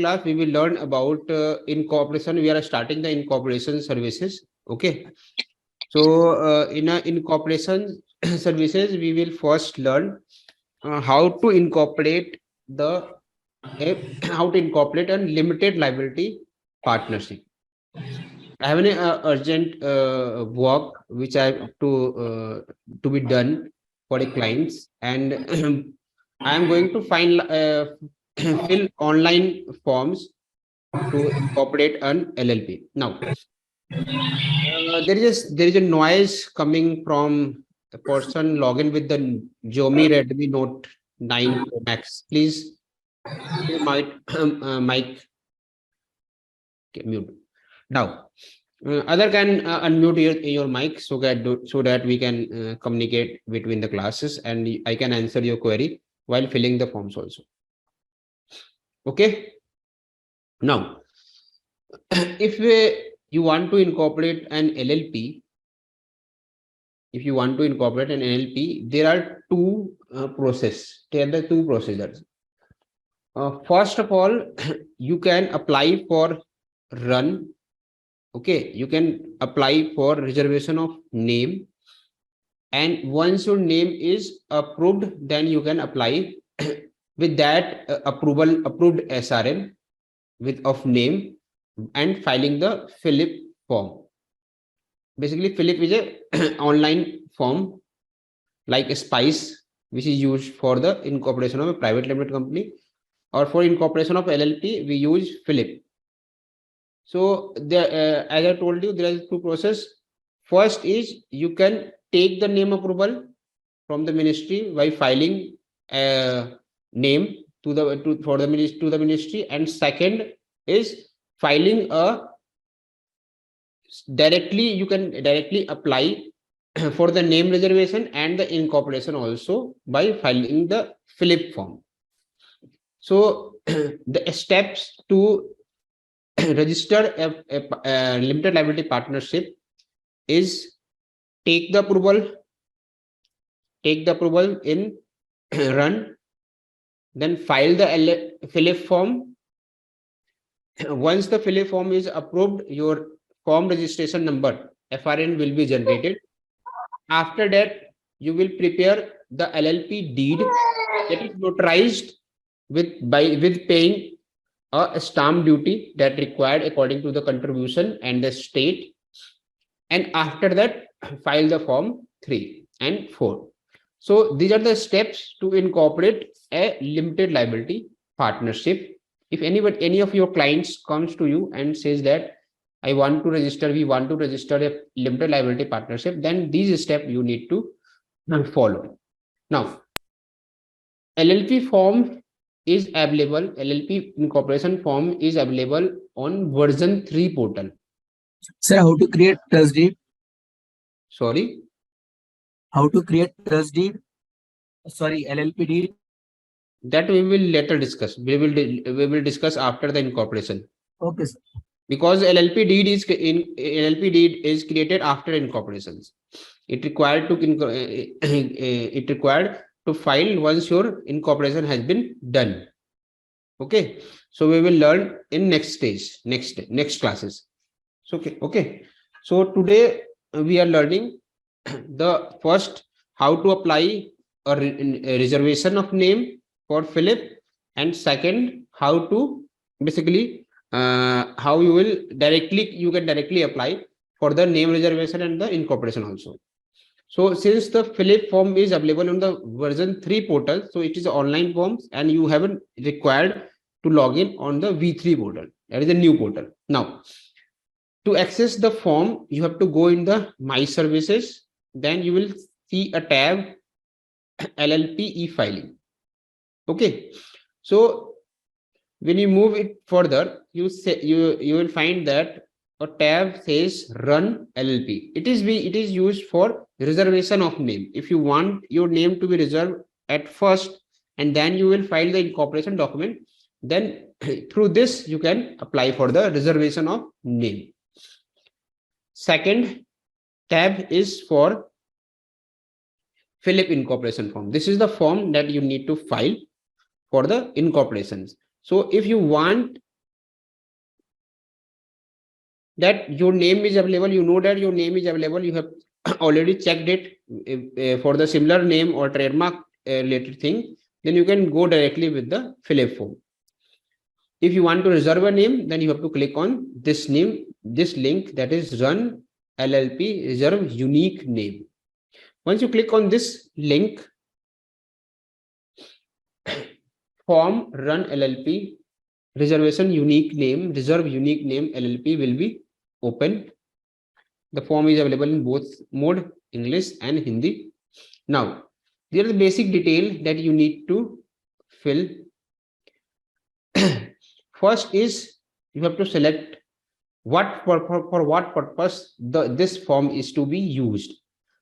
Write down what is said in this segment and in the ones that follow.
class, we will learn about incorporation. We are starting the incorporation services. Okay. So in incorporation services, we will first learn how to incorporate the how to incorporate a limited liability partnership. I have an urgent work which I have to be done for the clients, and I am going to find fill online forms to incorporate an LLP. Now, there is a noise coming from a person login with the Xiaomi Redmi Note 9 Pro Max. Please, you might mic mute. Now, other can unmute your mic so that we can communicate between the classes, and I can answer your query while filling the forms also. Okay. Now, if you want to incorporate an LLP, there are two processes. There are the two procedures. First of all, you can apply for run. Okay, you can apply for reservation of name, and once your name is approved, then you can apply with that approved SRN with of name and filing the Philip form. Basically, Philip is a online form like a Spice, which is used for the incorporation of a private limited company, or for incorporation of LLP, we use Philip. So there, as I told you, there are two processes. First is you can take the name approval from the ministry by filing a name to the ministry, and second is filing a you can directly apply for the name reservation and the incorporation also by filing the Philip form. So the steps to register a limited liability partnership is take the approval in run, then file the Philip form. Once the Philip form is approved, your form registration number FRN will be generated. After that, you will prepare the LLP deed that is notarized with paying a stamp duty that required according to the contribution and the state. And after that, file the form 3 and 4. So these are the steps to incorporate a limited liability partnership. If any of your clients comes to you and says that we want to register a limited liability partnership, then these steps you need to follow. Now, LLP form is available. LLP incorporation form is available on version 3 portal. Sir, how to create trust deed? Sorry? How to create trust deed? Sorry, LLP deed. That we will later discuss. We will discuss after the incorporation. Okay, sir. Because LLP deed is created after incorporations. It required to file once your incorporation has been done. Okay, so we will learn in next stage, next classes. So okay. So today we are learning the first how to apply a reservation of name for Philip, and second how to basically how you can directly apply for the name reservation and the incorporation also. So since the Philip form is available on the version 3 portal, so it is online forms and you haven't required to log in on the V3 portal. That is a new portal. Now, to access the form, you have to go in the My Services. Then you will see a tab LLP e-filing. Okay. So when you move it further, you will find that a tab says Run LLP. It is used for reservation of name. If you want your name to be reserved at first, and then you will file the incorporation document, then through this you can apply for the reservation of name. Second tab is for Philip incorporation form. This is the form that you need to file for the incorporations. So if you want that your name is available, you know that your name is available, you have already checked it for the similar name or trademark related thing, then you can go directly with the fill up form. If you want to reserve a name, then you have to click on this name, this link, that is run LLP reserve unique name. Once you click on this link, form run LLP reservation unique name, reserve unique name LLP will be open. The form is available in both mode, English and Hindi. Now, there are the basic detail that you need to fill. First is you have to select what for what purpose this form is to be used.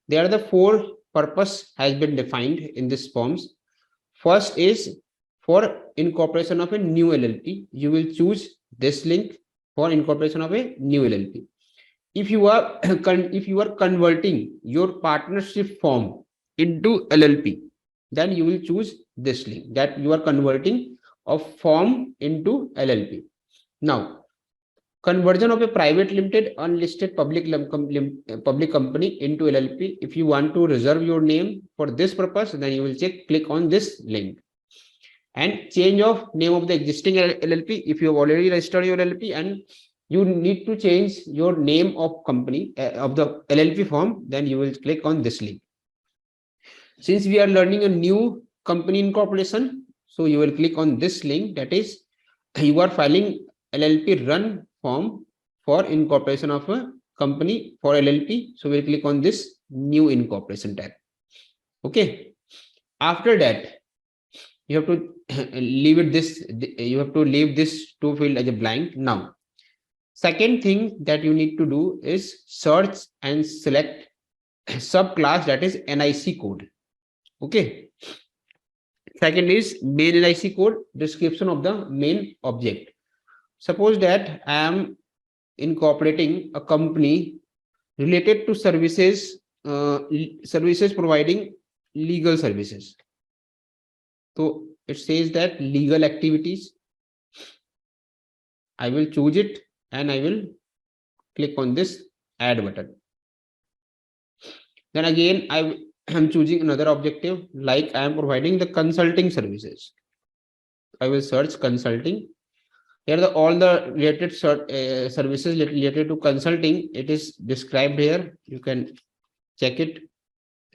There are the four purpose has been defined in this forms. First is for incorporation of a new LLP. You will choose this link for incorporation of a new LLP. If you are converting your partnership form into LLP, then you will choose this link, that you are converting a form into LLP. Now, conversion of a private limited unlisted public company into LLP. If you want to reserve your name for this purpose, then you will click on this link. And change of name of the existing LLP. If you have already registered your LLP and you need to change your name of company of the LLP form, then you will click on this link. Since we are learning a new company incorporation, so you will click on this link, that is you are filing LLP run form for incorporation of a company for LLP. So we'll click on this new incorporation tab. Okay. After that, you have to leave it this, you have to leave this to field as a blank. Now, second thing that you need to do is search and select subclass, that is NIC code. Okay. Second is main NIC code, description of the main object. Suppose that I am incorporating a company related to services, services providing legal services. So it says that legal activities. I will choose it and I will click on this add button. Then again, I am choosing another objective, like I am providing the consulting services. I will search consulting. Here all the related services related to consulting, it is described here. You can check it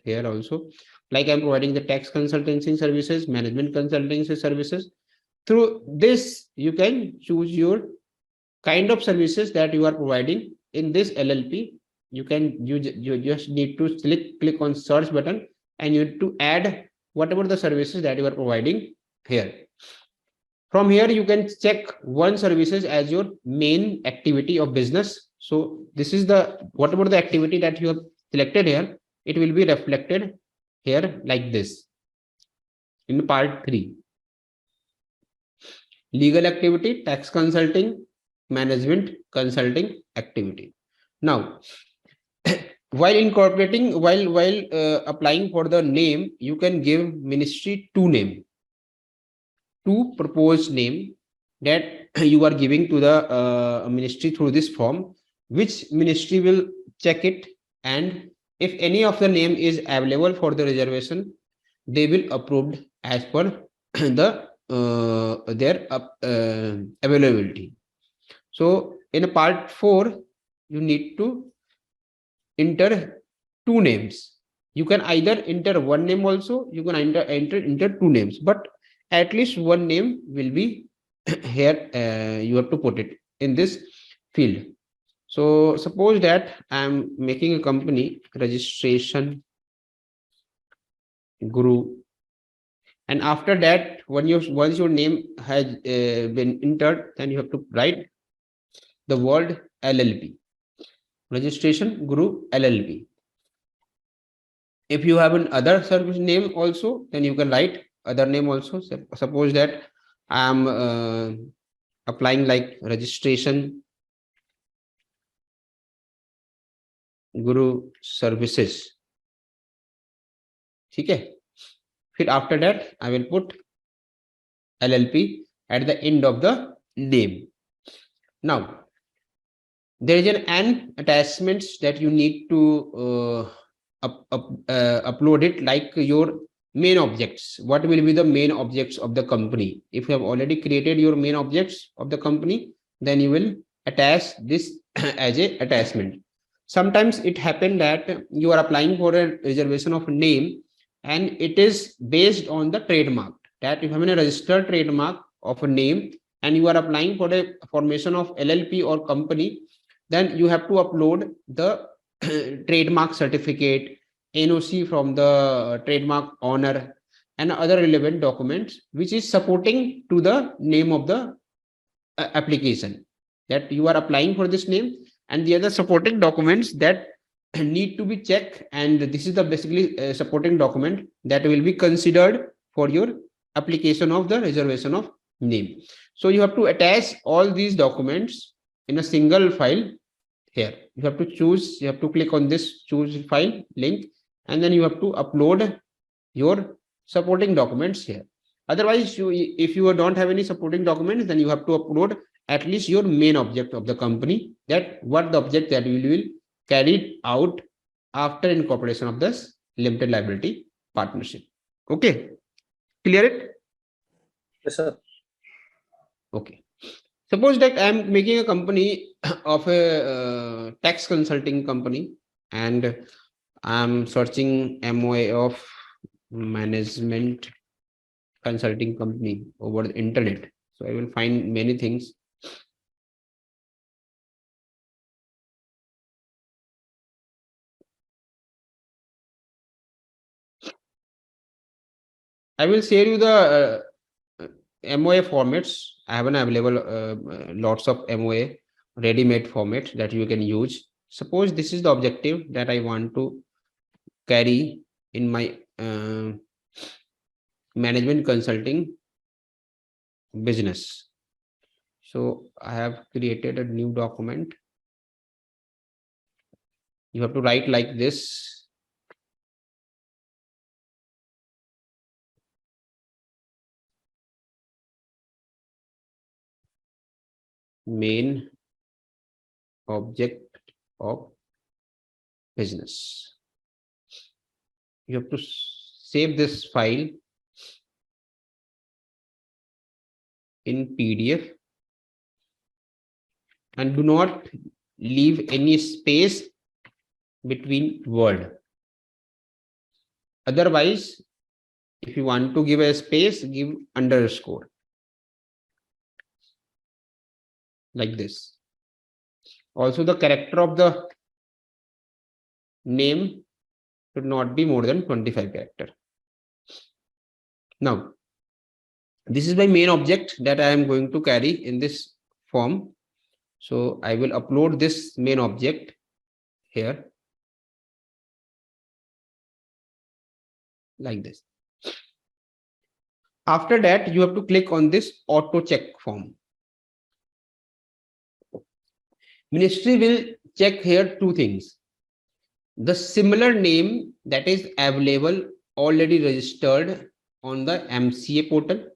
here also. Like I'm providing the tax consultancy services, management consultancy services. Through this, you can choose your kind of services that you are providing in this LLP. You just need to click on search button and you need to add whatever the services that you are providing here. From here, you can check one services as your main activity of business. So this is the whatever the activity that you have selected here, it will be reflected here like this in part 3. Legal activity, tax consulting, management consulting activity. Now, while incorporating, while applying for the name, you can give ministry two name, two proposed name that you are giving to the ministry through this form, which ministry will check it, and if any of the name is available for the reservation, they will approve as per the their availability. So in part 4, you need to enter two names. You can either enter one name also, you can enter two names, but at least one name will be here. You have to put it in this field. So suppose that I'm making a company registration guru, and after that, once your name has been entered, then you have to write the word LLP, registration guru LLP. If you have an other service name also, then you can write other name also. Suppose that I am applying like registration guru services. Okay. After that, I will put LLP at the end of the name. Now, there is an attachments that you need to upload it, like your main objects. What will be the main objects of the company? If you have already created your main objects of the company, then you will attach this as a attachment. Sometimes it happen that you are applying for a reservation of name, and it is based on the trademark, that you have a registered trademark of a name and you are applying for a formation of LLP or company, then you have to upload the trademark certificate, NOC from the trademark owner, and other relevant documents which is supporting to the name of the application that you are applying for this name, and the other supporting documents that need to be checked, and this is the basically supporting document that will be considered for your application of the reservation of name. So you have to attach all these documents in a single file. Here you have to choose, you have to click on this choose file link, and then you have to upload your supporting documents here. Otherwise, if you don't have any supporting documents, then you have to upload at least your main object of the company, that what the object that will carried out after incorporation of this limited liability partnership. Okay, clear it? Yes, sir. Okay. Suppose that I am making a company of a tax consulting company, and I am searching MOA of management consulting company over the internet. So I will find many things. I will share you the MOA formats. I have an available lots of MOA ready-made formats that you can use. Suppose this is the objective that I want to carry in my management consulting business. So I have created a new document. You have to write like this. Main object of business. You have to save this file in PDF, and do not leave any space between word. Otherwise, if you want to give a space, give underscore like this. Also, the character of the name should not be more than 25 character. Now, this is my main object that I am going to carry in this form. So I will upload this main object here like this. After that, you have to click on this auto check form. Ministry will check here two things: the similar name that is available already registered on the MCA portal,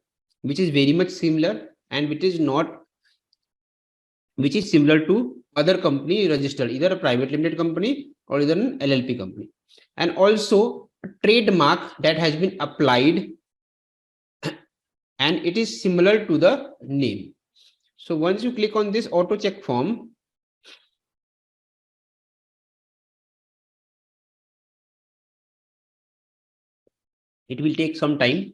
which is very much similar and which is similar to other company registered, either a private limited company or either an LLP company, and also a trademark that has been applied and it is similar to the name. So once you click on this auto check form, it will take some time.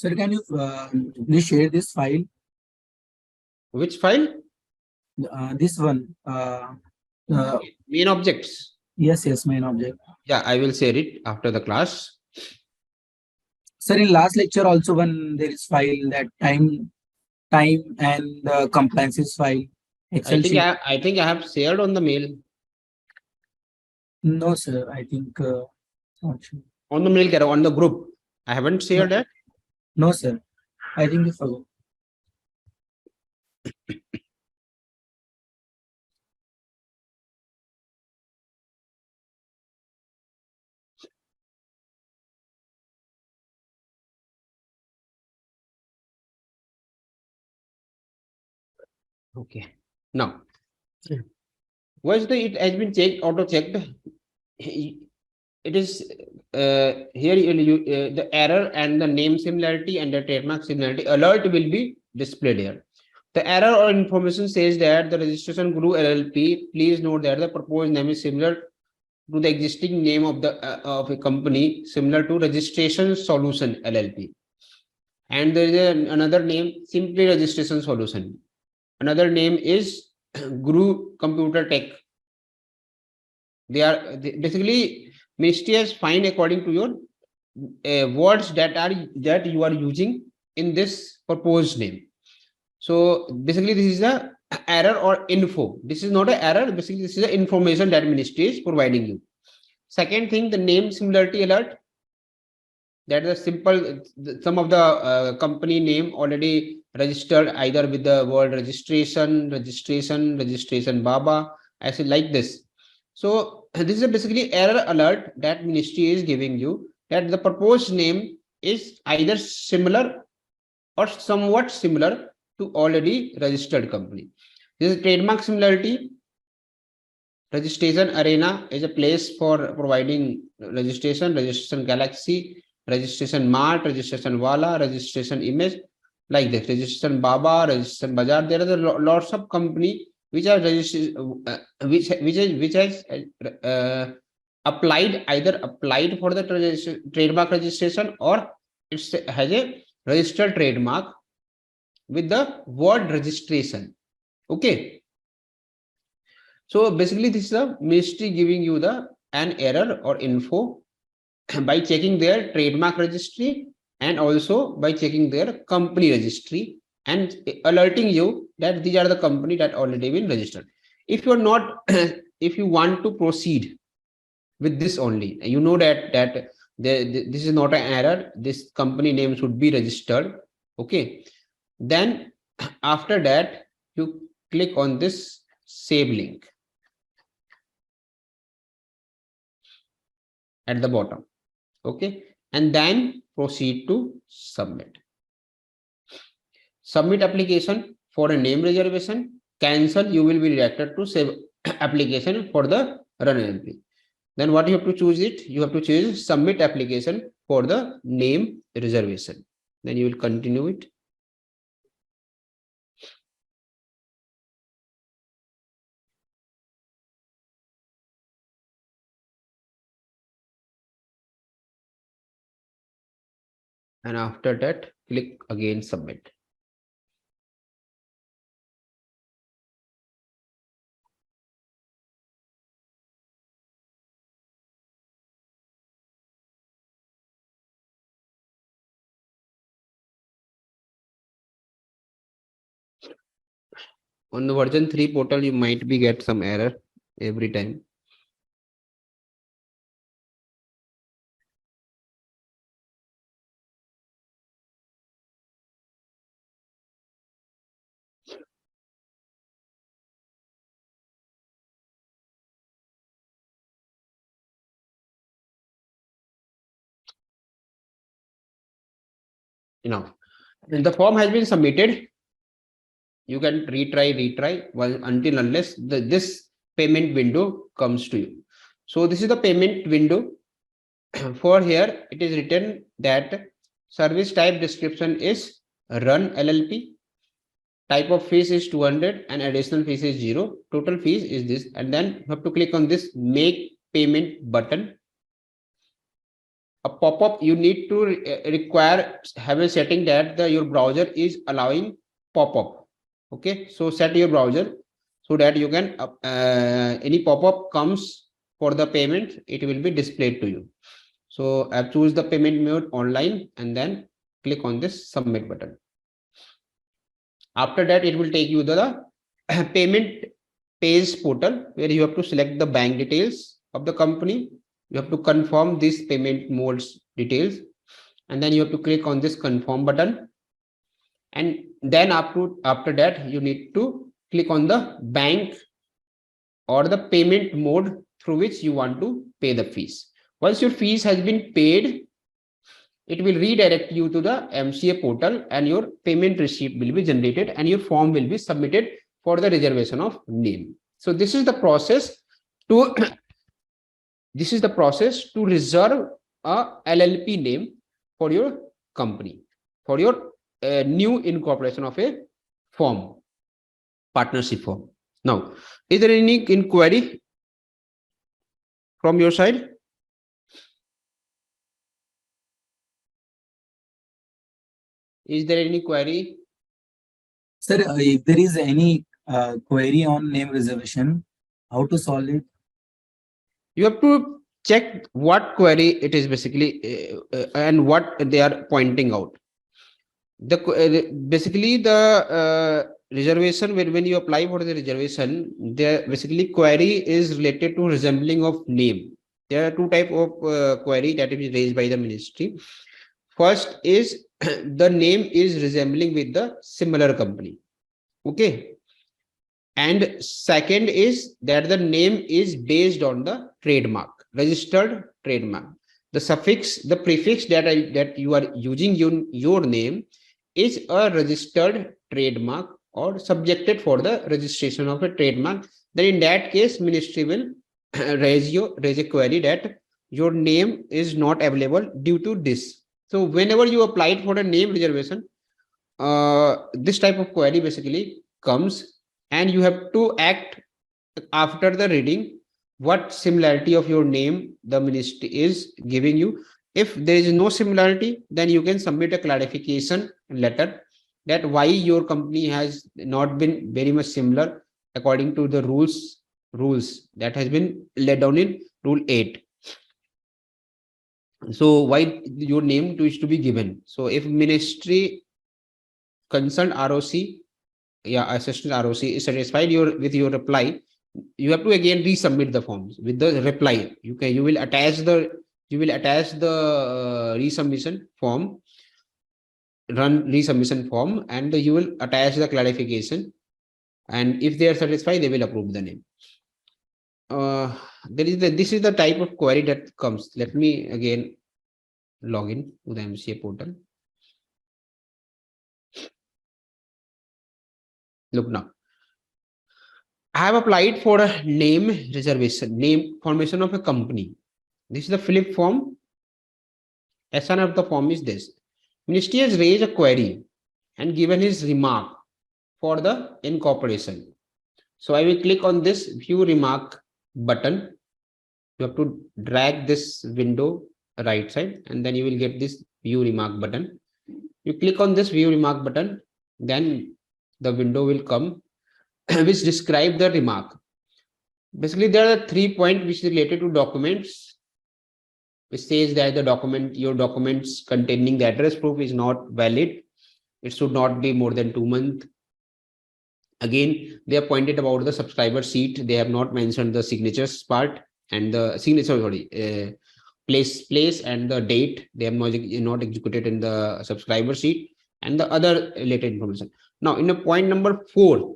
Sir, can you please share this file? Which file? This one. Main objects. Yes, main object. Yeah, I will share it after the class. Sir, in last lecture also when there is file that time and compliances file. Excel I think sheet. I think I have shared on the mail. No, sir. I think not sure. On the mail, on the group. I haven't No, shared that. no, sir. I think you forgot. Okay. Now, once it has been checked, auto checked, it is here the error and the name similarity and the trademark similarity alert will be displayed here. The error or information says that the registration Guru LLP. Please note that the proposed name is similar to the existing name of a company, similar to Registration Solution LLP. And there is another name, simply Registration Solution. Another name is Guru Computer Tech. Basically ministry has fined according to your words that you are using in this proposed name. So basically this is a error or info. This is not an error. Basically this is the information that ministry is providing you. Second thing, the name similarity alert. That is a simple, some of the company name already registered either with the word registration Baba, I say like this. So this is basically error alert that ministry is giving you, that the proposed name is either similar or somewhat similar to already registered company. This is trademark similarity. Registration Arena is a place for providing registration Galaxy, registration Mart, registration Wala, registration Image, like this, registration Baba, registration Bazaar. There are lots of company which are registered, which has applied for the trademark registration, or it has a registered trademark with the word registration. Okay. So basically, this is a ministry giving you an error or info by checking their trademark registry and also by checking their company registry and alerting you that these are the company that already been registered. If you are not, if you want to proceed with this only, you know that this is not an error. This company name should be registered. Okay, then after that you click on this save link at the bottom. Okay, and then proceed to submit. Submit application for a name reservation. Cancel, you will be redirected to save application for the run LLP. Then what you have to choose it? You have to choose submit application for the name reservation. Then you will continue it. And after that, click again submit. On the version 3 portal, you might be get some error every time. Now, when the form has been submitted, you can retry until unless this payment window comes to you. So this is the payment window. For here, it is written that service type description is run LLP. Type of fees is 200 and additional fees is 0. Total fees is this. And then you have to click on this make payment button. A pop-up, you need to have a setting that your browser is allowing pop-up. Okay, so set your browser so that you can any pop-up comes for the payment, it will be displayed to you. So I choose the payment mode online and then click on this submit button. After that, it will take you to the payment pays portal, where you have to select the bank details of the company. You have to confirm this payment modes details, and then you have to click on this confirm button. And then after that, you need to click on the bank or the payment mode through which you want to pay the fees. Once your fees has been paid, it will redirect you to the MCA portal, and your payment receipt will be generated and your form will be submitted for the reservation of name. So this is the process to reserve a LLP name for your company, for your new incorporation of a firm, partnership firm. Now, is there any inquiry from your side? Is there any query? Sir, if there is any query on name reservation, how to solve it? You have to check what query it is basically and what they are pointing out. Basically the reservation, when you apply for the reservation, the basically query is related to resembling of name. There are two type of query that is raised by the ministry. First is the name is resembling with the similar company. Okay. And second is that the name is based on the trademark, registered trademark. The suffix, the prefix that you are using your name is a registered trademark or subjected for the registration of a trademark. Then in that case, ministry will raise a query that your name is not available due to this. So whenever you applied for a name reservation, this type of query basically comes, and you have to act after the reading what similarity of your name the ministry is giving you. If there is no similarity, then you can submit a clarification letter that why your company has not been very much similar according to the rules that has been laid down in rule 8. So why your name is to be given. So if ministry concerned ROC, assistant ROC is satisfied with your reply, you have to again resubmit the forms with the reply. You will attach the resubmission form, run resubmission form, and you will attach the clarification. And if they are satisfied, they will approve the name. This is the type of query that comes. Let me again log in to the MCA portal. Look now. I have applied for a name reservation, name formation of a company. This is the Philip form. SN of the form is this. Ministry has raised a query and given his remark for the incorporation. So I will click on this view remark button. You have to drag this window right side, and then you will get this view remark button. You click on this view remark button, then the window will come which describe the remark. Basically, there are 3 points which related to documents, which says that your documents containing the address proof is not valid. It should not be more than 2 months. Again, they have pointed about the subscriber sheet. They have not mentioned the signatures part and the signature, place and the date. They have not executed in the subscriber sheet and the other related information. Now, in a point number 4,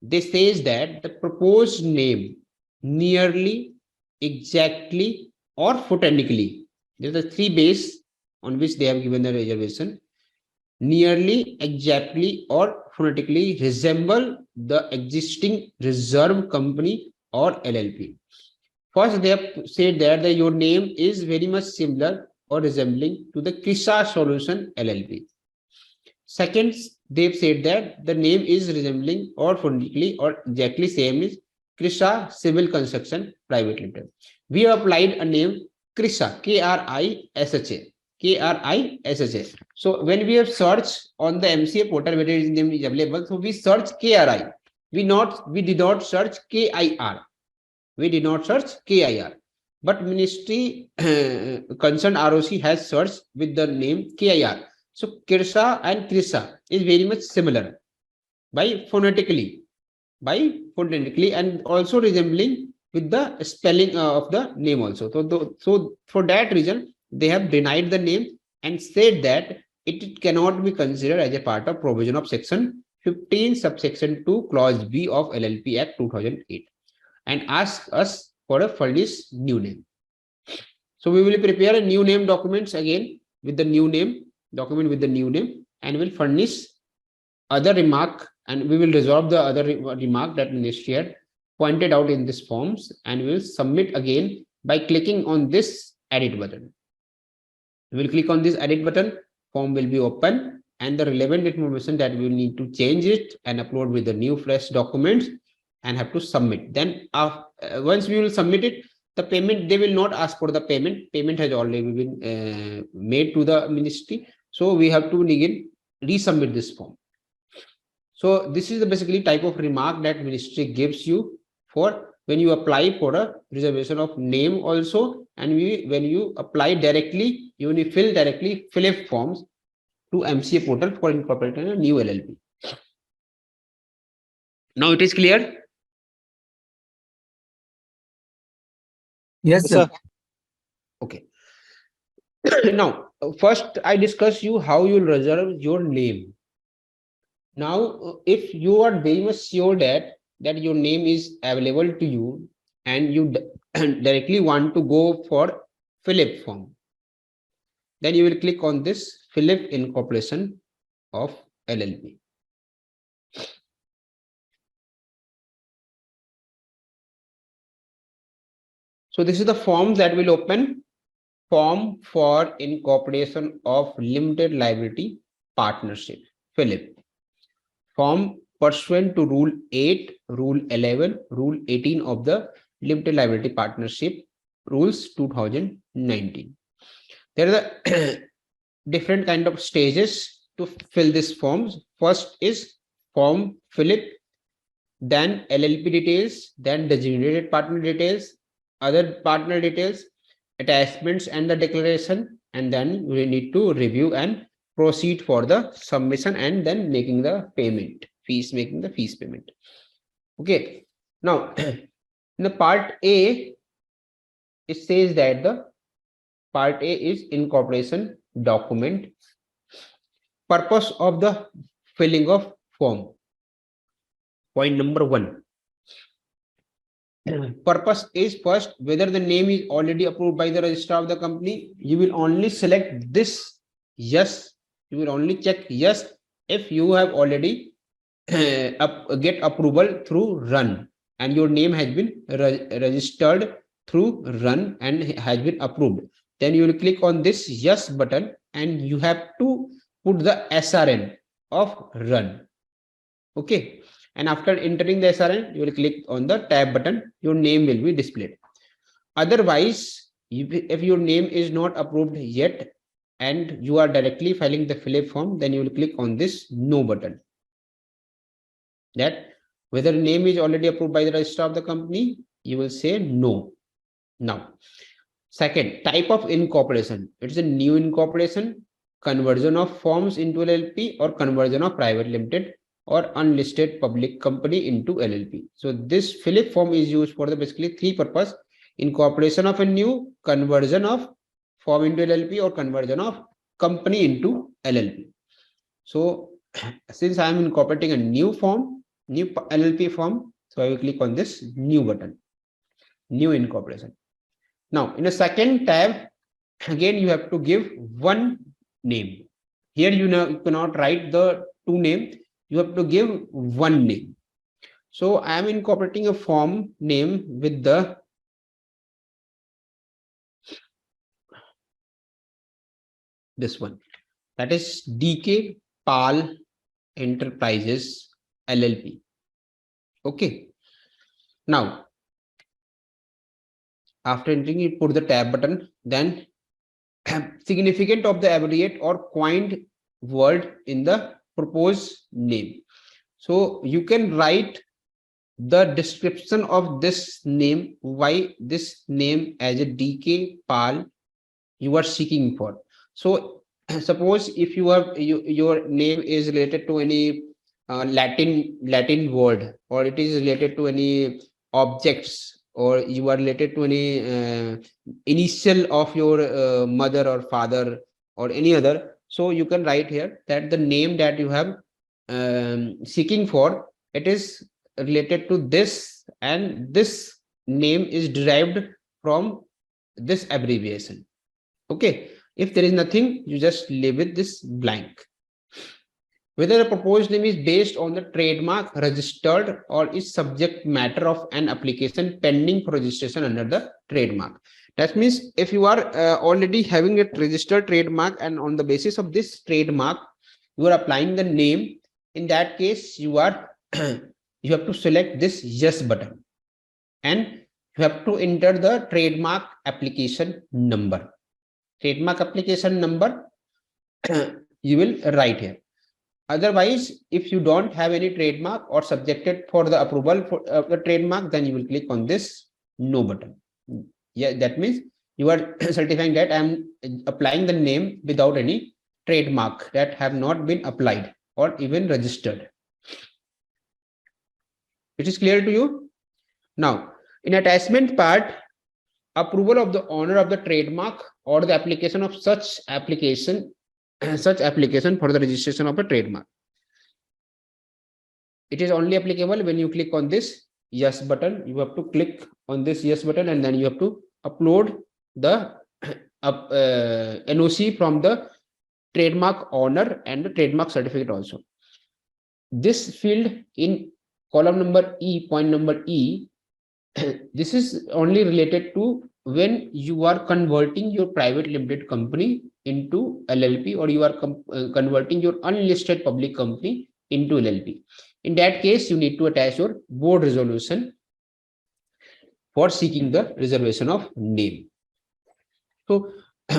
this says that the proposed name nearly, exactly, or phonetically. There are the 3 bases on which they have given the reservation. Nearly, exactly, or phonetically resemble the existing reserve company or LLP. First, they have said that your name is very much similar or resembling to the Krisa Solution LLP. Second, they've said that the name is resembling or phonetically or exactly same as Krisa Civil Construction Private Limited. We have applied a name Krisa, Krisha. Krisha. So when we have searched on the MCA portal whether his name is available, so we search KRI. We did not search KIR. But ministry concerned ROC has searched with the name KIR. So Kirsa and Krisa is very much similar. by phonetically, and also resembling with the spelling of the name also. So for that reason, they have denied the name and said that it cannot be considered as a part of provision of section 15 subsection 2 clause B of LLP Act 2008 and ask us for a furnished new name. So we will prepare a new name documents again with the new name document with the new name, and will furnish other remark, and we will resolve the other remark that ministry had pointed out in this forms, and we will submit again by clicking on this edit button. We will click on this edit button, form will be open, and the relevant information that we will need to change it and upload with the new fresh documents and have to submit. Then once we will submit it, the payment, they will not ask for the payment has already been made to the ministry, so we have to again resubmit this form. So this is the basically type of remark that ministry gives you for when you apply for a reservation of name also, and when you apply directly, you will fill directly fill forms to MCA portal for incorporating a new LLP. Now it is clear. Yes, sir. Okay. Now, first I discuss you how you will reserve your name. Now, if you are very much sure that your name is available to you and you directly want to go for Philip form, then you will click on this Philip incorporation of LLP. So this is the form that will open, form for incorporation of limited liability partnership, Philip. Form pursuant to Rule 8, Rule 11, Rule 18 of the Limited Liability Partnership Rules 2019. There are the different kind of stages to fill these forms. First is form Philip, then LLP details, then designated partner details, other partner details, attachments and the declaration, and then we need to review and proceed for the submission and then making the payment, making the fees payment. Okay. Now, in the part A, it says that the part A is incorporation document. Purpose of the filling of form. Point number 1. Purpose is first, whether the name is already approved by the registrar of the company. You will only select this yes. You will only check yes if you have already get approval through run and your name has been registered through run and has been approved. Then you will click on this yes button and you have to put the SRN of run. Okay. And after entering the SRN, you will click on the tab button. Your name will be displayed. Otherwise, if your name is not approved yet and you are directly filing the Philip form, then you will click on this no button. That whether name is already approved by the registrar of the company, you will say no. Now, second, type of incorporation. It's a new incorporation, conversion of forms into LLP, or conversion of private limited or unlisted public company into LLP. So this Philip form is used for the basically three purpose: incorporation of a new, conversion of form into LLP, or conversion of company into LLP. So since I am incorporating a new form, new LLP form, so I will click on this new button, new incorporation. Now in the second tab, again you have to give one name. Here you cannot write the two names. You have to give one name. So I am incorporating a form name with the this one, that is DK Pal Enterprises LLP. Okay. Now after entering it, put the tab button, then significant of the abbreviate or coined word in the proposed name. So you can write the description of this name, why this name as a DK Pal you are seeking for. So suppose if you have your name is related to any Latin word, or it is related to any objects, or you are related to any initial of your mother or father or any other, so you can write here that the name that you have seeking for, it is related to this, and this name is derived from this abbreviation. Okay, if there is nothing, you just leave it this blank. Whether a proposed name is based on the trademark registered or is subject matter of an application pending for registration under the trademark. That means if you are already having a registered trademark, and on the basis of this trademark you are applying the name, in that case you are you have to select this yes button, and you have to enter the trademark application number. Trademark application number you will write here. Otherwise, if you don't have any trademark or subjected for the approval for the trademark, then you will click on this no button. Yeah, that means you are certifying that I'm applying the name without any trademark that have not been applied or even registered. It is clear to you? Now, in attachment part, approval of the owner of the trademark or the application of such application for the registration of a trademark. It is only applicable when you click on this yes button. You have to click on this yes button, and then you have to upload the NOC from the trademark owner and the trademark certificate also. This field in column number E, point number E, this is only related to when you are converting your private limited company into LLP, or you are converting your unlisted public company into LLP. In that case, you need to attach your board resolution for seeking the reservation of name. So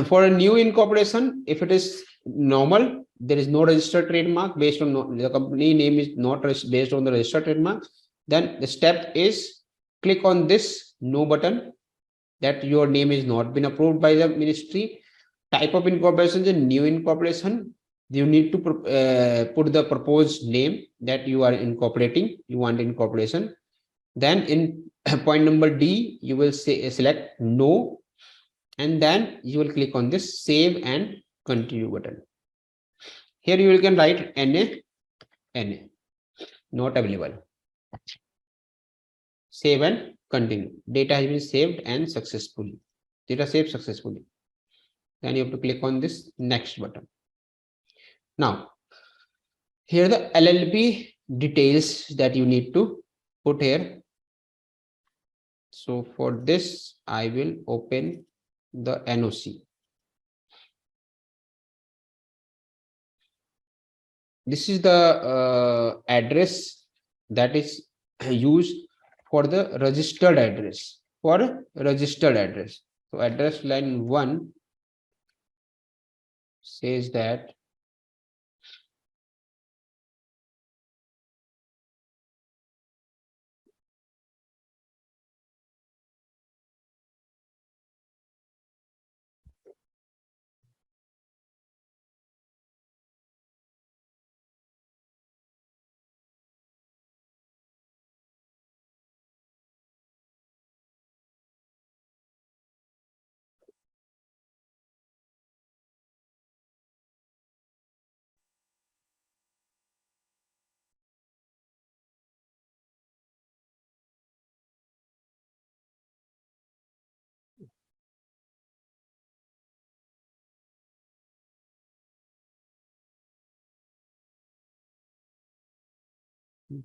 for a new incorporation, if it is normal, there is no registered trademark based on the company name is not based on the registered trademark, then the step is click on this no button, that your name is not been approved by the ministry. Type of incorporation is a new incorporation. You need to put the proposed name that you are incorporating, you want incorporation. Then in point number D, you will say select no, and then you will click on this save and continue button. Here you can write NA, not available. Save and continue. Data has been saved and successfully. Data saved successfully. Then you have to click on this next button. Now, here the LLP details that you need to put here. So for this, I will open the NOC. This is the address that is used for the registered address. For registered address. So address line 1 says that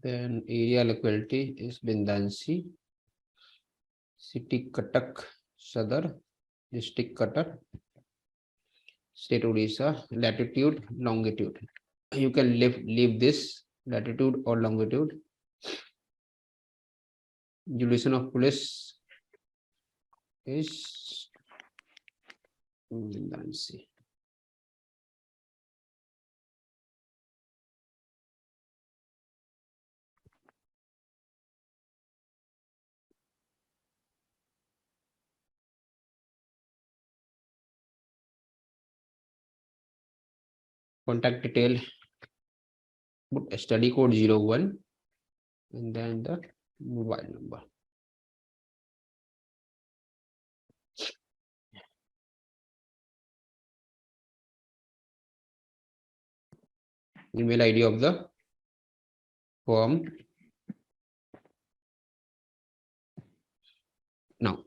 then area locality is Bindansi, city Katak, Sadar, district Cutter, state Odisha, latitude, longitude. You can leave this latitude or longitude. Jurisdiction of police is Bindansi. Contact detail put study code 01 and then the mobile number. Email ID of the firm. Now,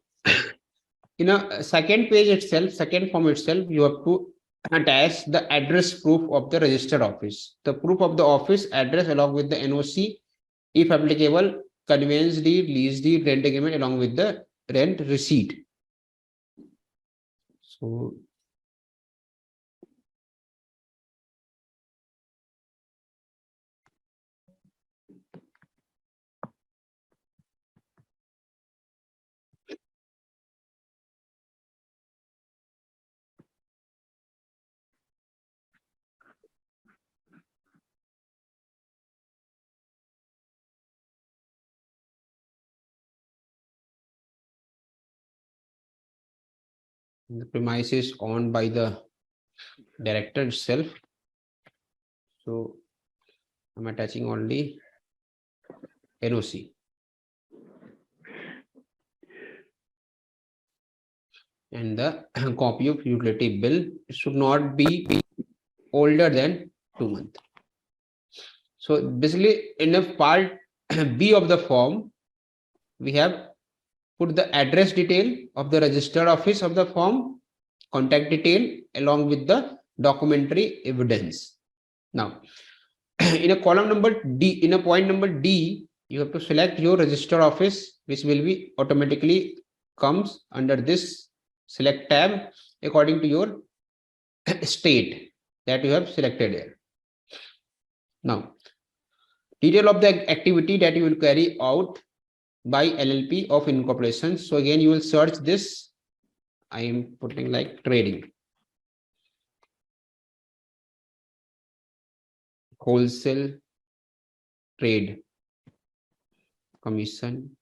in a second page itself, second form itself, you have to attach the address proof of the registered office. The proof of the office address along with the NOC, if applicable, conveyance deed, lease deed, rent agreement along with the rent receipt. So the premise is owned by the director itself. So I'm attaching only NOC. And the copy of utility bill should not be older than 2 months. So basically in a part B of the form, we have put the address detail of the registered office of the firm, contact detail along with the documentary evidence. Now, in a column number D, in a point number D, you have to select your registered office, which will be automatically comes under this select tab according to your state that you have selected here. Now, detail of the activity that you will carry out by LLP of incorporation. So again, you will search this. I am putting like trading, wholesale trade, commission,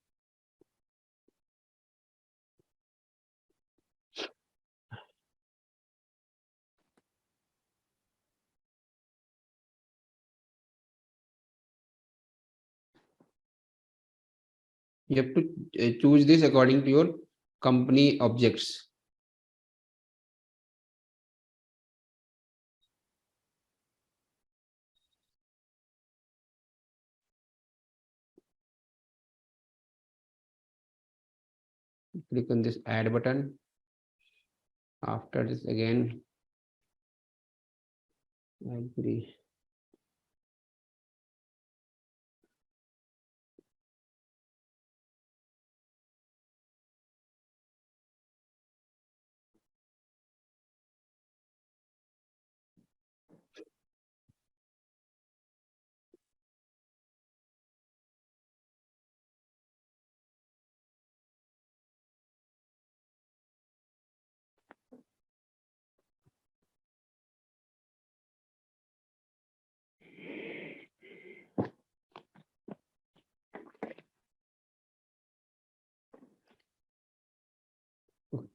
you have to choose this according to your company objects. Click on this add button. After this again, agree.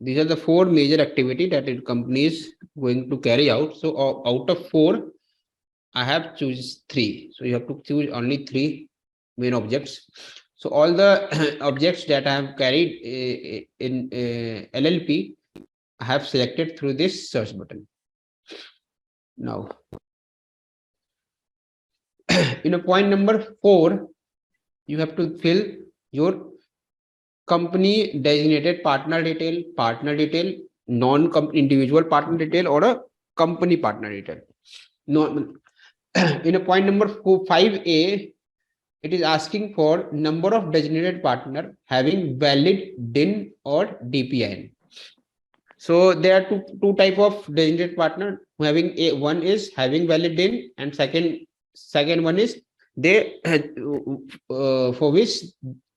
These are the 4 major activity that the company is going to carry out. So out of 4, I have choose 3. So you have to choose only 3 main objects. So all the objects that I have carried in LLP, I have selected through this search button. Now, in a point number 4, you have to fill your company designated partner detail, non-individual partner detail, or a company partner detail. No, in a point number 5A, it is asking for number of designated partner having valid DIN or DPIN. So there are two type of designated partner having one is having valid DIN, and second one is they for which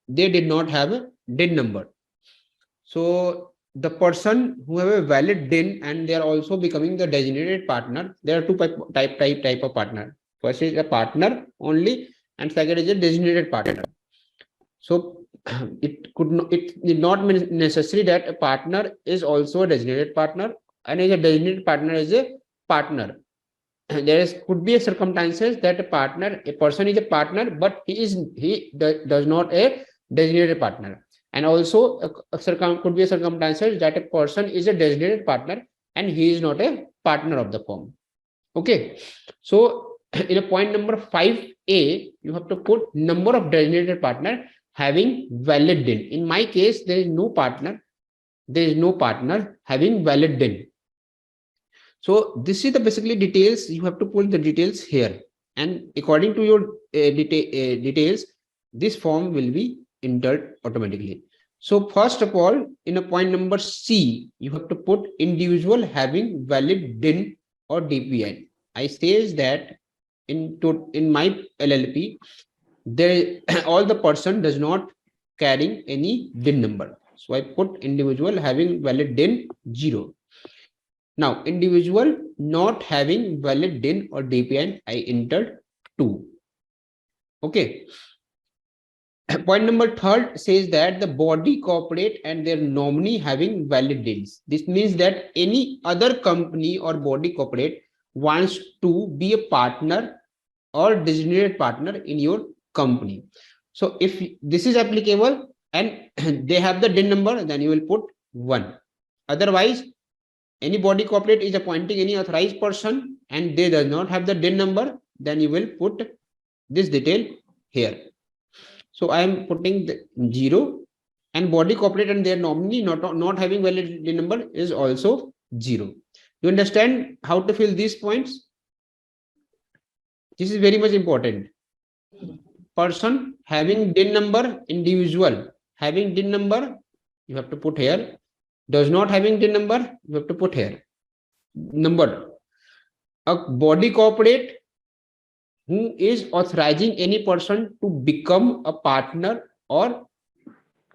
they did not have a DIN number. So the person who have a valid DIN and they are also becoming the designated partner, there are two type of partner. First is a partner only, and second is a designated partner. So it is not necessary that a partner is also a designated partner, and a designated partner is a partner. there is could be a circumstances that a person is a partner, but he does not a designated partner. And also could be a circumstances that a person is a designated partner and he is not a partner of the firm. Okay, so in a point number 5a, you have to put number of designated partner having valid DIN. In my case, there is no partner. There is no partner having valid DIN. So this is the basically details. You have to put the details here, and according to your details, this form will be entered automatically. So first of all, in a point number C, you have to put individual having valid DIN or DPN. I says that in my LLP, there all the person does not carrying any DIN number. So I put individual having valid DIN 0. Now, individual not having valid DIN or DPN, I entered 2. Okay. Point number 3 says that the body corporate and their nominee having valid DINs. This means that any other company or body corporate wants to be a partner or designated partner in your company. So if this is applicable and they have the DIN number, then you will put 1. Otherwise, any body corporate is appointing any authorized person and they does not have the DIN number, then you will put this detail here. So I am putting the 0, and body corporate and their nominee not having valid DIN number is also 0. You understand how to fill these points? This is very much important. Person having DIN number, individual having DIN number, you have to put here. Does not having DIN number, you have to put here. Number. A body corporate who is authorizing any person to become a partner or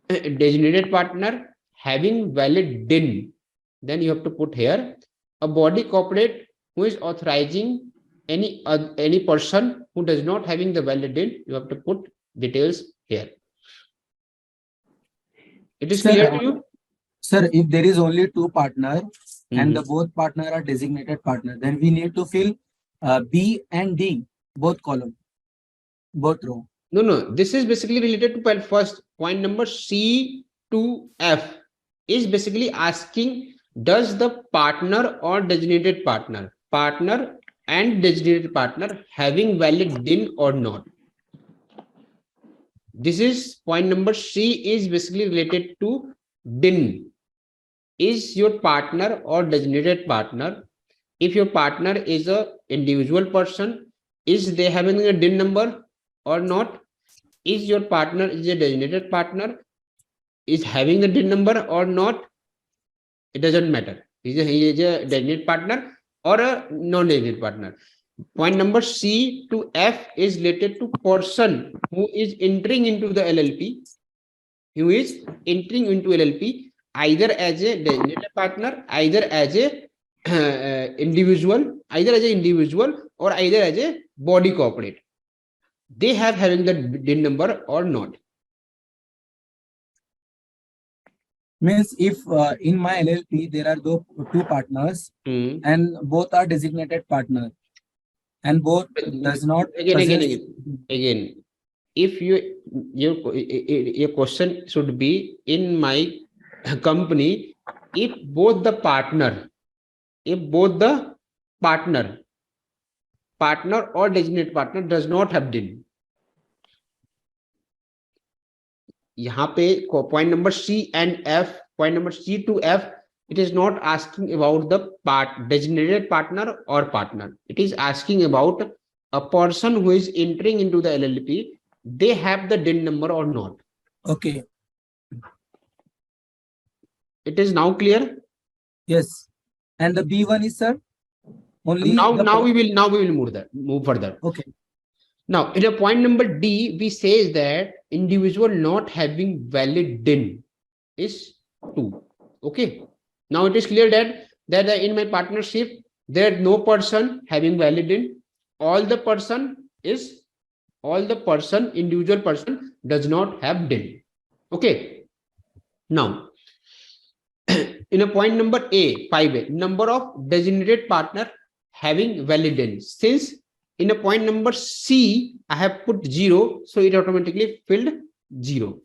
a designated partner having valid DIN, then you have to put here. A body corporate who is authorizing any person who does not having the valid DIN, you have to put details here. It is clear to you? Sir, if there is only 2 partners and the both partner are designated partner, then we need to fill B and D, both column, both row. No. This is basically related to first point number C to F is basically asking, does the partner or designated partner and designated partner having valid DIN or not? This is point number C is basically related to DIN. Is your partner or designated partner, if your partner is a individual person, is they having a DIN number or not? Is your partner is a designated partner, is having the DIN number or not? It doesn't matter. He is a designated partner or a non-designated partner. Point number C to F is related to person who is entering into the LLP, who is entering into LLP either as a designated partner, either as a individual, or either as a body corporate. They have having the DIN number or not. Means if in my LLP there are 2 partners and both are designated partner and both does not again. If your question should be in my company, if both the partner or designated partner does not have DIN. यहाँ पे point number C and F, point number C to F, it is not asking about the designated partner or partner. It is asking about a person who is entering into the LLP. They have the DIN number or not. Okay. It is now clear? Yes. And the B1 is, sir? Only now we will move further. Okay. Now, in a point number D, we say that individual not having valid DIN is 2. Okay. Now it is clear that in my partnership, there is no person having valid DIN. Individual person does not have DIN. Okay. Now, in a point number A, 5A, number of designated partner having valid DIN. Since in a point number C, I have put 0, so it automatically filled 0.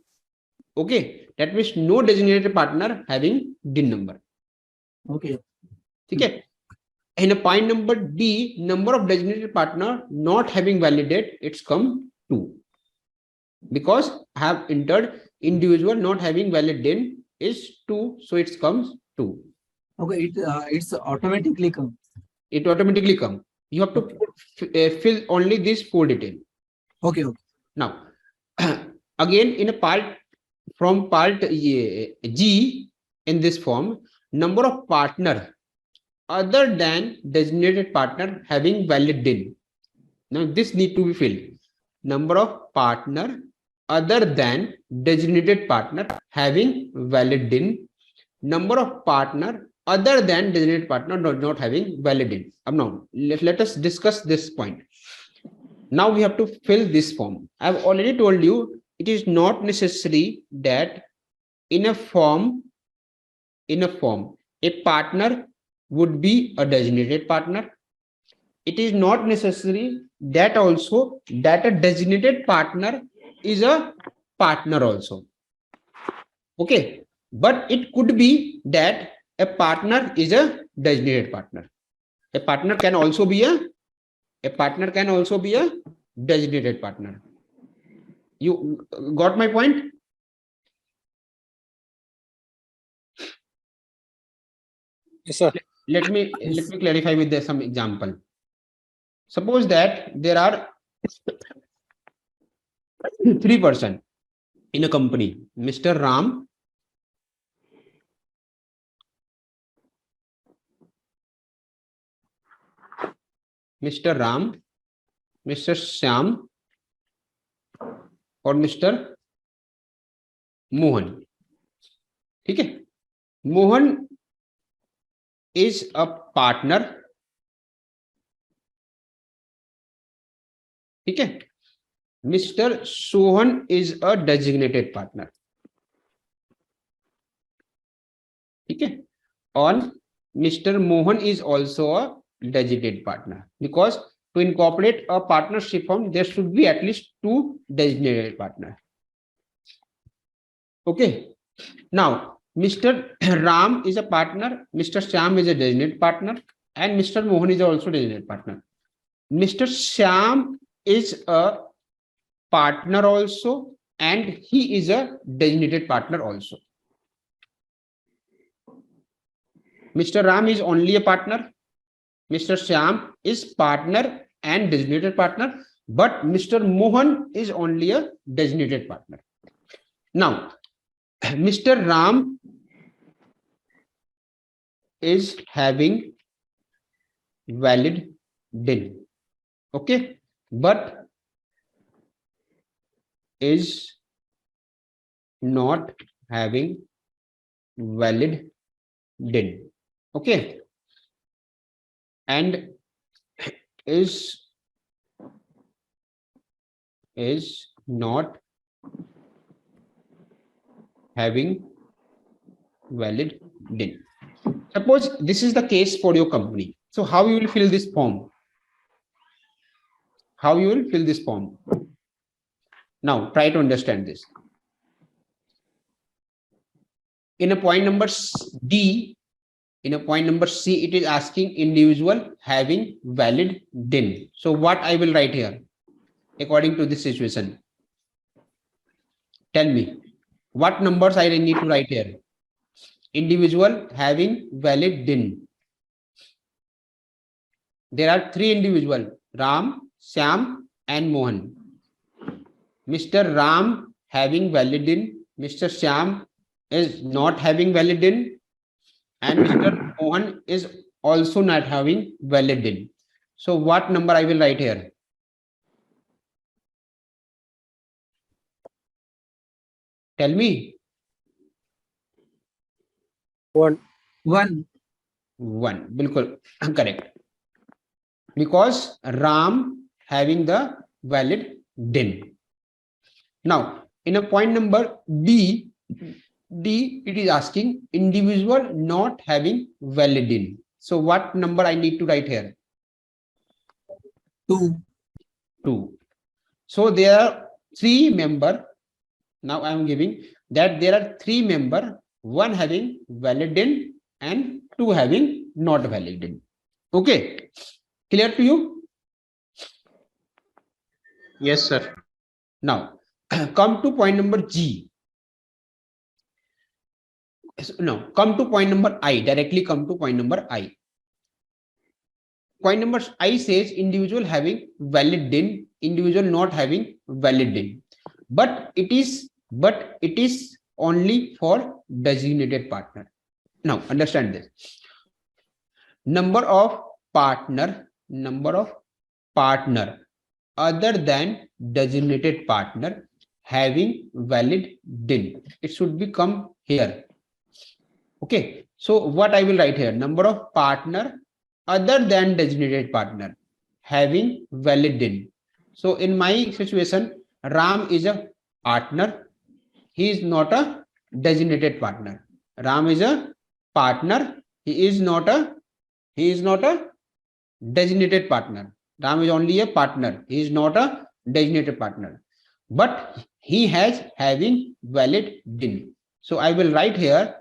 Okay, that means no designated partner having DIN number. Okay. Okay. In a point number D, number of designated partner not having valid DIN, it's come 2. Because I have entered individual not having valid DIN is 2, so it comes 2. Okay, it's automatically come. It automatically come. You have to fill only this 4 detail. Okay, okay. Now, again in a part from part G in this form, number of partner other than designated partner having valid DIN. Now this need to be filled. Number of partner other than designated partner having valid DIN. Number of partner other than designated partner not having valid DIN. Now let us discuss this point. Now we have to fill this form. I've already told you it is not necessary that in a form a partner would be a designated partner. It is not necessary that also that a designated partner is a partner also. Okay, but it could be that a partner is a designated partner. A partner can also be a designated partner. You got my point? Yes, sir. Let me clarify with some example. Suppose that there are 3 persons in a company: Mr. Ram, Mr. Shyam, और Mr. Mohan. ठीक है? Mohan is a partner. ठीक है? Mr. Sohan is a designated partner. ठीक है? और Mr. Mohan is also a designated partner, because to incorporate a partnership firm there should be at least 2 designated partners. Okay. Now Mr. Ram is a partner, Mr. Shyam is a designated partner, and Mr. Mohan is also designated partner. Mr. Shyam is a partner also, and he is a designated partner also. Mr. Ram is only a partner, Mr. Shyam is partner and designated partner, but Mr. Mohan is only a designated partner. Now, Mr. Ram is having valid DIN, okay, but is not having valid DIN, okay, and is not having valid DIN. Suppose this is the case for your company. So how you will fill this form? How you will fill this form? Now try to understand this. In a point number D, in a point number C, it is asking individual having valid DIN. So what I will write here according to this situation? Tell me what numbers I need to write here. Individual having valid DIN. There are 3 individuals: Ram, Shyam, and Mohan. Mr. Ram having valid DIN, Mr. Shyam is not having valid DIN, and Mr. Mohan is also not having valid DIN. So what number I will write here? Tell me. 1. 1. Bilkul correct. Because Ram having the valid DIN. Now, in a point number D, it is asking individual not having valid DIN. So what number I need to write here? 2. 2. So there are 3 member. Now I am giving that there are 3 member, 1 having valid in and 2 having not valid in. Okay, clear to you? Yes, sir. Now come to point number G. No, come to point number I. Directly come to point number I. Point number I says individual having valid DIN, individual not having valid DIN. But it is only for designated partner. Now understand this. Number of partner other than designated partner having valid DIN. It should become here. Okay. So what I will write here, number of partner other than designated partner having valid DIN. So in my situation, Ram is a partner. He is not a designated partner. Ram is a partner. He is not a designated partner. Ram is only a partner. He is not a designated partner. But he has having valid DIN. So I will write here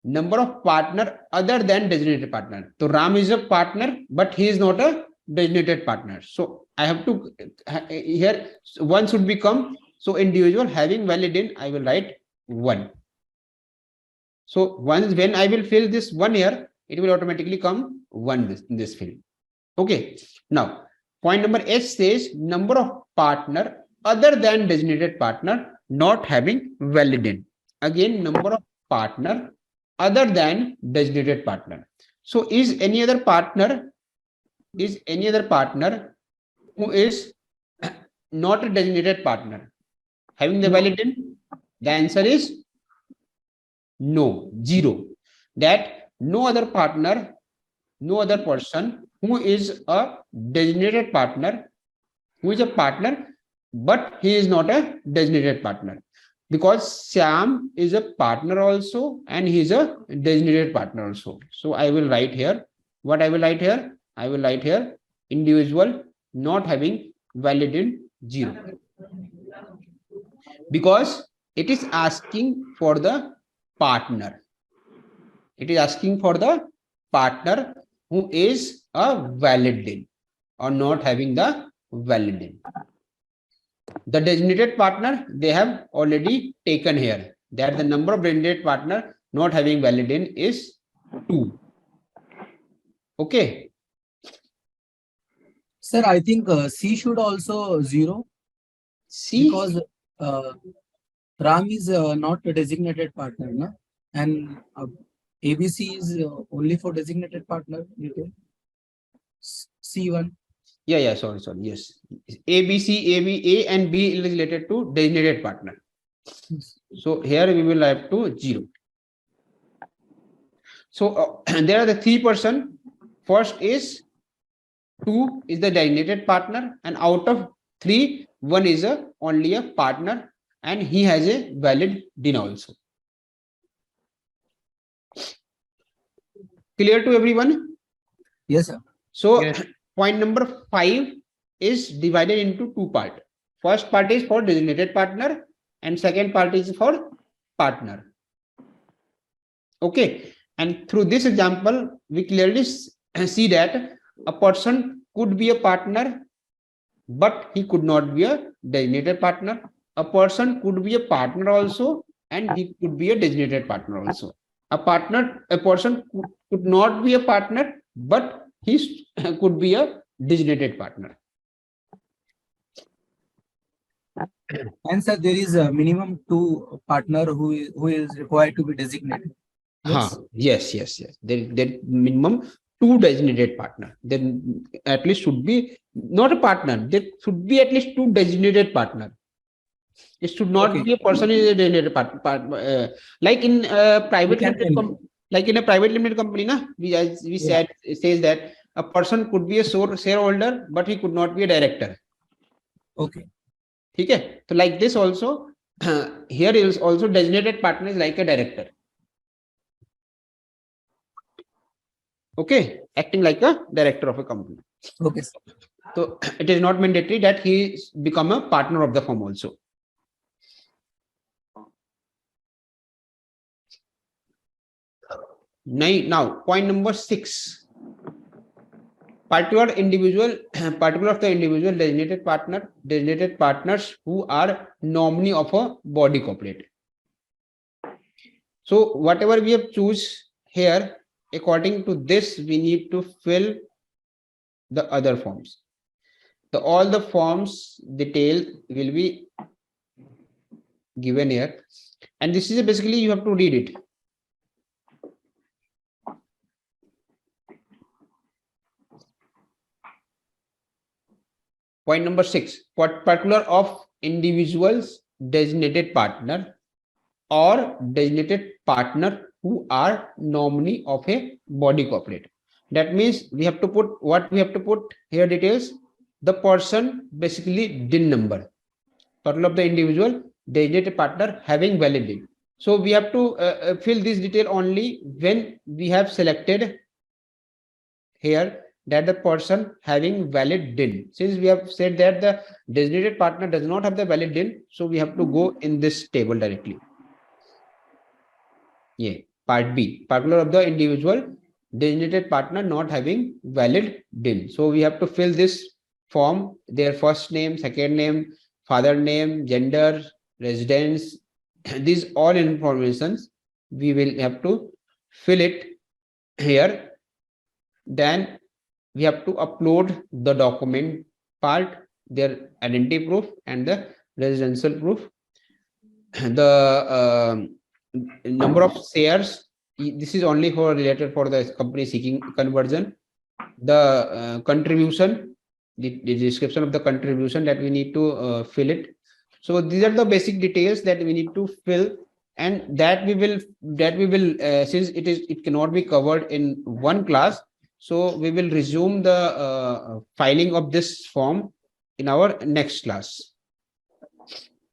number of partner other than designated partner. So Ram is a partner, but he is not a designated partner. So I have to here 1 should become, so individual having valid in, I will write 1. So once when I will fill this 1 here, it will automatically come 1 in this field. Okay. Now point number S says number of partner other than designated partner not having valid in. Again, number of partner other than designated partner. So is any other partner who is not a designated partner having the valid in? The answer is no, 0. That no other partner, no other person who is a designated partner, who is a partner, but he is not a designated partner. Because Sam is a partner also and he is a designated partner also. So I will write here, what I will write here? I will write here individual not having valid in 0. Because it is asking for the partner. It is asking for the partner who is a valid in or not having the valid in. The designated partner, they have already taken here that the number of designated partner not having valid in is 2. Okay. Sir, I think C should also 0. C, because Ram is not a designated partner, na? And ABC is only for designated partner. C1. yeah, sorry, yes. A and B is related to designated partner. So here we will have to 0. So there are the 3 person. First is 2 is the designated partner, and out of 3, 1 is only a partner and he has a valid DIN also. Clear to everyone? Yes, sir. So Yes. point number 5 is divided into 2 parts. First part is for designated partner and second part is for partner. Okay. And through this example, we clearly see that a person could be a partner, but he could not be a designated partner. A person could be a partner also, and he could be a designated partner also. A person could not be a partner, but he could be a designated partner. And sir, there is a minimum 2 partner who is required to be designated. Yes. There minimum 2 designated partner. Then at least should be not a partner. There should be at least 2 designated partner. It should not be a person is a designated partner. Like in private limited like in a private limited company, na, we said it says that a person could be a shareholder, but he could not be a director. Okay. Okay. So like this also, here is also designated partner is like a director. Okay, acting like a director of a company. Okay. So it is not mandatory that he become a partner of the firm also. Now, point number 6. Particular of the individual designated partners who are nominee of a body corporate. So whatever we have choose here, according to this, we need to fill the other forms. All the forms detail will be given here, and this is basically you have to read it. Point number 6, particular of individuals designated partner or designated partner who are nominee of a body corporate. That means we have to put what we have to put here details, the person basically DIN number, total of the individual designated partner having valid DIN. So we have to fill this detail only when we have selected here that the person having valid DIN. Since we have said that the designated partner does not have the valid DIN, so we have to go in this table directly. Yeah, part B, particular of the individual designated partner not having valid DIN. So we have to fill this form, their first name, second name, father name, gender, residence, these all informations we will have to fill it here. Then we have to upload the document part, their identity proof and the residential proof. The number of shares, this is only for related for the company seeking conversion. The contribution, the description of the contribution that we need to fill it. So these are the basic details that we need to fill, and that we will since it cannot be covered in one class, so we will resume the filing of this form in our next class,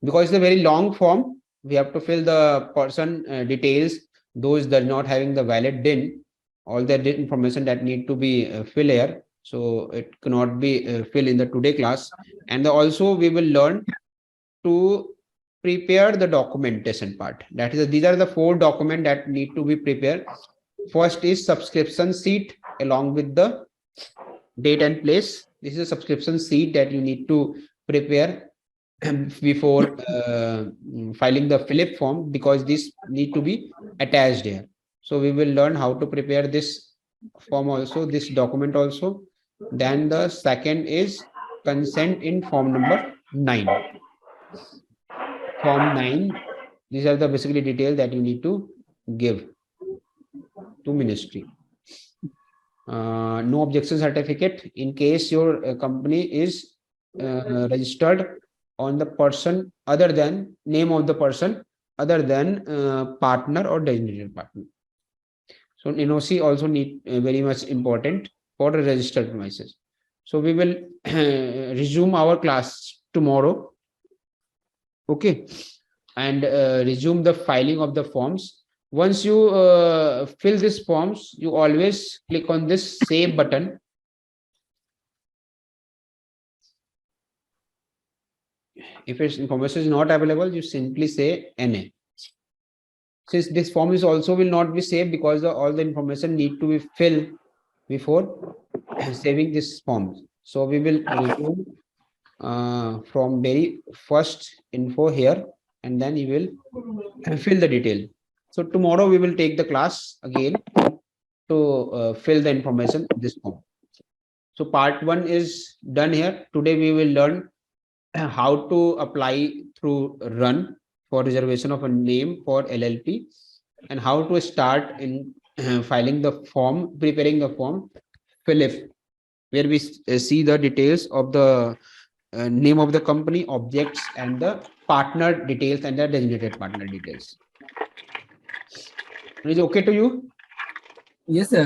because it's a very long form. We have to fill the person details, those that are not having the valid DIN, all the information that need to be filled here. So it cannot be filled in the today class. And also we will learn to prepare the documentation part. That is, these are the 4 documents that need to be prepared. First is subscription sheet along with the date and place. This is a subscription sheet that you need to prepare before filing the Philip form, because this need to be attached here. So we will learn how to prepare this form also, this document also. Then the second is consent in form number 9. Form 9, these are the basically details that you need to give to ministry. No objection certificate in case your company is registered on the person other than name of the person other than partner or designated partner. So NOC also need very much important for the registered premises. So we will resume our class tomorrow. Okay, and resume the filing of the forms. Once you fill these forms, you always click on this save button. If its information is not available, you simply say NA. Since this form is also will not be saved, because all the information need to be filled before saving this form. So we will resume from very first info here, and then you will fill the detail. So tomorrow we will take the class again to fill the information in this form. So part 1 is done here. Today we will learn how to apply through run for reservation of a name for LLP, and how to start in filing the form, preparing the form Philip, where we see the details of the name of the company, objects, and the partner details and the designated partner details. Is it okay to you? Yes, sir.